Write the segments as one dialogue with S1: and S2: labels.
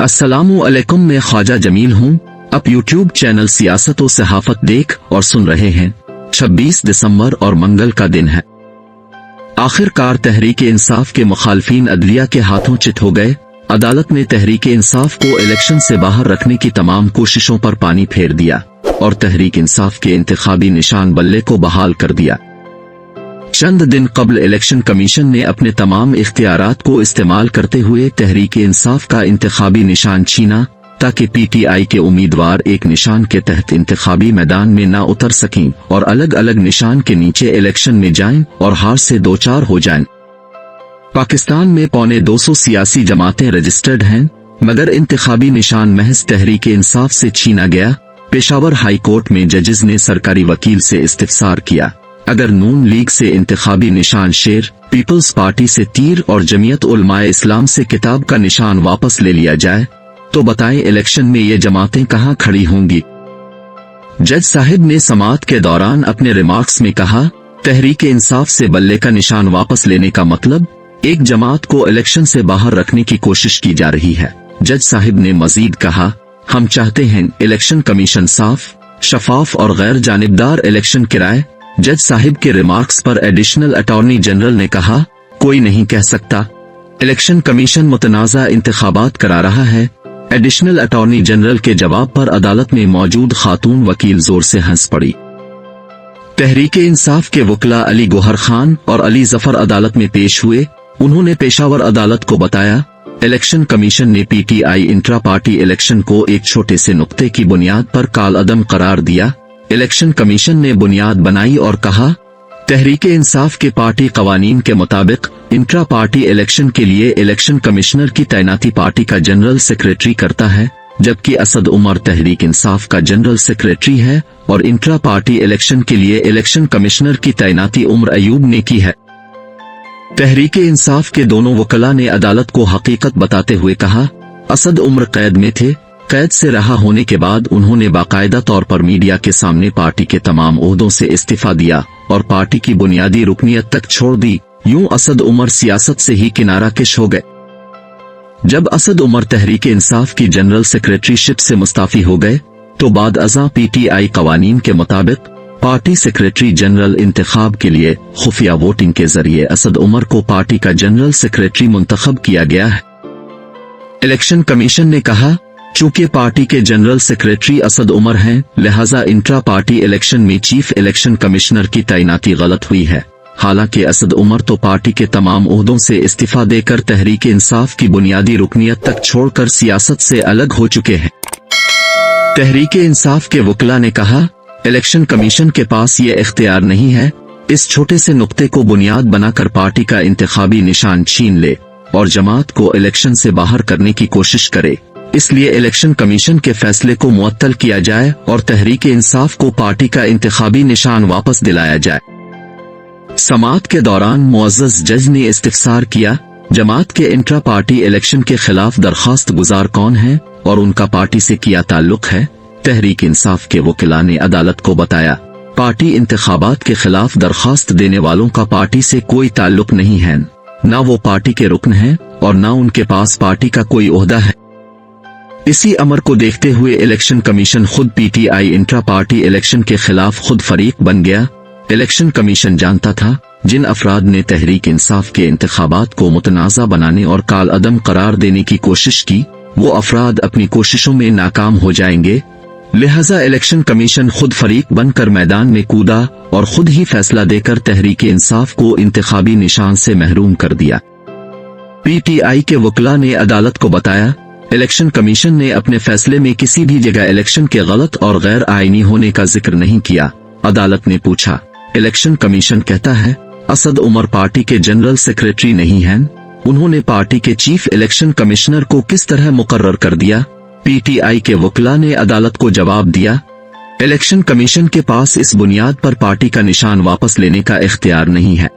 S1: अस्सलामु अलैकुम, मैं ख्वाजा जमील हूँ। आप यूट्यूब चैनल सियासत और सहाफत देख और सुन रहे हैं। 26 दिसंबर और मंगल का दिन है। आखिरकार तहरीक इंसाफ के मुखालफीन अदलिया के हाथों चित हो गए। अदालत ने तहरीक इंसाफ को इलेक्शन से बाहर रखने की तमाम कोशिशों पर पानी फेर दिया और तहरीक इंसाफ के इंतखाबी निशान बल्ले को बहाल कर दिया। चंद दिन कबल इलेक्शन कमीशन ने अपने तमाम इख्तियारात को इस्तेमाल करते हुए तहरीक इंसाफ का इंतखाबी निशान छीना ताकि पीटीआई के उम्मीदवार एक निशान के तहत इंतखाबी मैदान में ना उतर सकें और अलग अलग निशान के नीचे इलेक्शन में जाएं और हार से दो चार हो जाएं। पाकिस्तान में 250 सियासी जमातें रजिस्टर्ड हैं, मगर इंतखाबी निशान महज तहरीक इंसाफ से छीना गया। पेशावर हाई कोर्ट में जजेस ने सरकारी वकील से इस्तिफसार किया, अगर नून लीग से इंतखाबी निशान शेर, पीपल्स पार्टी से तीर और जमीयत उलमाए इस्लाम से किताब का निशान वापस ले लिया जाए तो बताएं इलेक्शन में ये जमातें कहां खड़ी होंगी। जज साहिब ने समाअत के दौरान अपने रिमार्क्स में कहा, तहरीक इंसाफ से बल्ले का निशान वापस लेने का मतलब एक जमात को इलेक्शन से बाहर रखने की कोशिश की जा रही है। जज साहिब ने मजीद कहा, हम चाहते हैं इलेक्शन कमीशन साफ, शफाफ और गैर जानिबदार इलेक्शन कराए। जज साहिब के रिमार्क्स पर एडिशनल अटॉर्नी जनरल ने कहा, कोई नहीं कह सकता इलेक्शन कमीशन मुतनाज़ा इंतखाबात करा रहा है। एडिशनल अटॉर्नी जनरल के जवाब पर अदालत में मौजूद खातून वकील जोर से हंस पड़ी। तहरीक इंसाफ के वकला अली गोहर खान और अली जफर अदालत में पेश हुए। उन्होंने पेशावर अदालत को बताया, इलेक्शन कमीशन ने पीटीआई इंट्रा पार्टी इलेक्शन को एक छोटे से नुक्ते की बुनियाद पर कालअदम करार दिया। इलेक्शन कमीशन ने बुनियाद बनाई और कहा, तहरीक इंसाफ के पार्टी कवानीन के मुताबिक इंट्रा पार्टी इलेक्शन के लिए इलेक्शन कमिश्नर की तैनाती पार्टी का जनरल सेक्रेटरी करता है, जबकि असद उमर तहरीक इंसाफ का जनरल सेक्रेटरी है और इंट्रा पार्टी इलेक्शन के लिए इलेक्शन कमिश्नर की तैनाती उमर अयूब ने की है। तहरीक इंसाफ के दोनों वकला ने अदालत को हकीकत बताते हुए कहा, असद उमर कैद में थे। कैद से रहा होने के बाद उन्होंने बाकायदा तौर पर मीडिया के सामने पार्टी के तमाम ओहदों से इस्तीफा दिया और पार्टी की बुनियादी रुकनियत तक छोड़ दी। यूं असद उमर सियासत से ही किनारा कश हो गए। जब असद उमर तहरीक इंसाफ की जनरल सेक्रेटरीशिप से मुस्ताफी हो गए तो बाद अज़ां पीटीआई कवानीन के मुताबिक पार्टी सेक्रेटरी जनरल इंतखाब के लिए खुफिया वोटिंग के जरिए असद उमर को पार्टी का जनरल सेक्रेटरी मुंतखब किया गया है। इलेक्शन कमीशन ने कहा, चूंकि पार्टी के जनरल सेक्रेटरी असद उमर हैं, लिहाजा इंट्रा पार्टी इलेक्शन में चीफ इलेक्शन कमिश्नर की तैनाती गलत हुई है। हालांकि असद उमर तो पार्टी के तमाम ओहदों से इस्तीफा देकर तहरीक इंसाफ की बुनियादी रुकनियत तक छोड़कर सियासत से अलग हो चुके हैं। तहरीक इंसाफ के वकला ने कहा, इलेक्शन कमीशन के पास ये इख्तियार नहीं है इस छोटे से नुक्ते को बुनियाद बनाकर पार्टी का इंतखाबी निशान छीन ले और जमात को इलेक्शन से बाहर करने की कोशिश करे। इसलिए इलेक्शन कमीशन के फैसले को मुअत्तल किया जाए और तहरीक इंसाफ को पार्टी का इंतखाबी निशान वापस दिलाया जाए। समाअत के दौरान मुअज़्ज़ज़ जज ने इस्तिफसार किया, जमात के इंट्रा पार्टी इलेक्शन के खिलाफ दरखास्त गुजार कौन है और उनका पार्टी से क्या ताल्लुक है। तहरीक इंसाफ के वकीला ने अदालत को बताया, पार्टी इंतखाबात के खिलाफ दरखास्त देने वालों का पार्टी से कोई ताल्लुक नहीं है, न वो पार्टी के रुकन हैं और न उनके पास पार्टी का कोई ओहदा है। इसी अमर को देखते हुए इलेक्शन कमीशन खुद पीटीआई इंट्रा पार्टी इलेक्शन के खिलाफ खुद फरीक बन गया। इलेक्शन कमीशन जानता था जिन अफराद ने तहरीक इंसाफ के इंतखाबात को मुतनाज़ा बनाने और कालअदम करार देने की कोशिश की, वो अफराद अपनी कोशिशों में नाकाम हो जाएंगे। लिहाजा इलेक्शन कमीशन खुद फरीक बनकर मैदान में कूदा और खुद ही फैसला देकर तहरीक इंसाफ को इंतखाबी निशान से महरूम कर दिया। पीटीआई के वकला ने अदालत को बताया, इलेक्शन कमीशन ने अपने फैसले में किसी भी जगह इलेक्शन के गलत और गैर आईनी होने का जिक्र नहीं किया। अदालत ने पूछा, इलेक्शन कमीशन कहता है असद उमर पार्टी के जनरल सेक्रेटरी नहीं हैं, उन्होंने पार्टी के चीफ इलेक्शन कमिश्नर को किस तरह मुकर्रर कर दिया। पीटीआई के वकला ने अदालत को जवाब दिया, इलेक्शन कमीशन के पास इस बुनियाद पर पार्टी का निशान वापस लेने का इख्तियार नहीं है।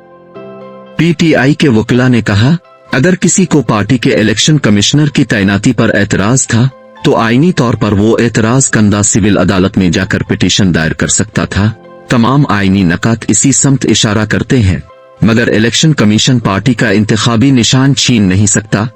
S1: पीटीआई के वकला ने कहा, अगर किसी को पार्टी के इलेक्शन कमिश्नर की तैनाती पर एतराज था तो आईनी तौर पर वो एतराज कंदा सिविल अदालत में जाकर पिटीशन दायर कर सकता था। तमाम आईनी नकात इसी समत इशारा करते हैं, मगर इलेक्शन कमीशन पार्टी का इंतखाबी निशान छीन नहीं सकता।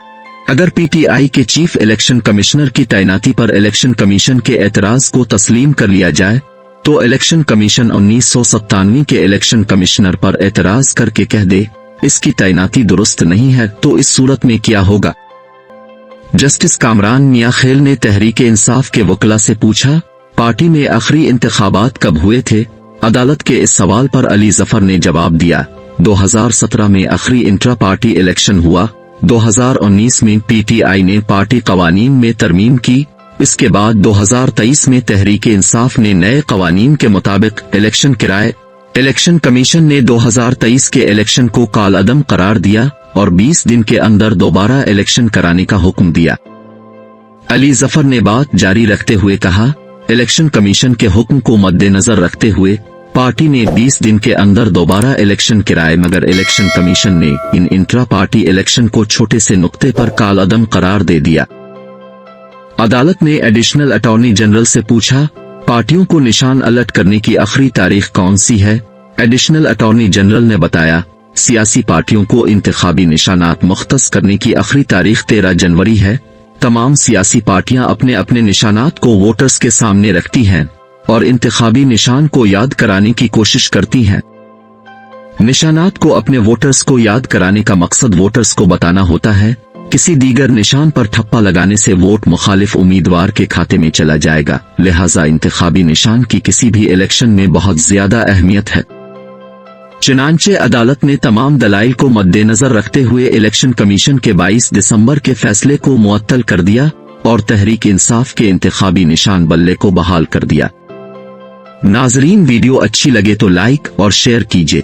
S1: अगर पीटीआई के चीफ इलेक्शन कमिश्नर की तैनाती पर इलेक्शन कमीशन के एतराज को तस्लीम कर लिया जाए तो इलेक्शन कमीशन 1997 के इलेक्शन कमिश्नर पर एतराज करके कह दे इसकी तैनाती दुरुस्त नहीं है, तो इस सूरत में क्या होगा? जस्टिस कामरान मियां खेल ने तहरीक इंसाफ के वकला से पूछा, पार्टी में आखिरी इंतखाबात कब हुए थे? अदालत के इस सवाल पर अली जफर ने जवाब दिया, 2017 में आखिरी इंट्रा पार्टी इलेक्शन हुआ। 2019 में पीटीआई ने पार्टी कवानीन में तरमीम की। इसके बाद 2023 में तहरीक इंसाफ ने नए कवानीन के मुताबिक इलेक्शन कराए। इलेक्शन कमीशन ने 2023 के इलेक्शन को कालअदम करार दिया और 20 दिन के अंदर दोबारा इलेक्शन कराने का हुक्म दिया। अली जफर ने बात जारी रखते हुए कहा, इलेक्शन कमीशन के हुक्म को मद्देनजर रखते हुए पार्टी ने 20 दिन के अंदर दोबारा इलेक्शन कराए, मगर इलेक्शन कमीशन ने इन इंट्रा पार्टी इलेक्शन को छोटे से नुक्ते पर कालअदम करार दे दिया। अदालत ने एडिशनल अटॉर्नी जनरल से पूछा, पार्टियों को निशान अलर्ट करने की आखिरी तारीख कौन सी है? एडिशनल अटॉर्नी जनरल ने बताया, सियासी पार्टियों को इंतखाबी निशानात मुख्तस करने की आखिरी तारीख 13 जनवरी है। तमाम सियासी पार्टियां अपने अपने निशानात को वोटर्स के सामने रखती हैं और इंतखाबी निशान को याद कराने की कोशिश करती हैं। निशानात को अपने वोटर्स को याद कराने का मकसद वोटर्स को बताना होता है किसी दीगर निशान पर ठप्पा लगाने से वोट मुखालिफ उम्मीदवार के खाते में चला जाएगा, लिहाजा इंतखाबी निशान की किसी भी इलेक्शन में बहुत ज्यादा अहमियत है। चुनांचे अदालत ने तमाम दलाइल को मद्देनजर रखते हुए इलेक्शन कमीशन के 22 दिसंबर के फैसले को मुअत्तल कर दिया और तहरीक इंसाफ के इंतखाबी निशान बल्ले को बहाल कर दिया। नाजरीन, वीडियो अच्छी लगे तो लाइक और शेयर कीजिए।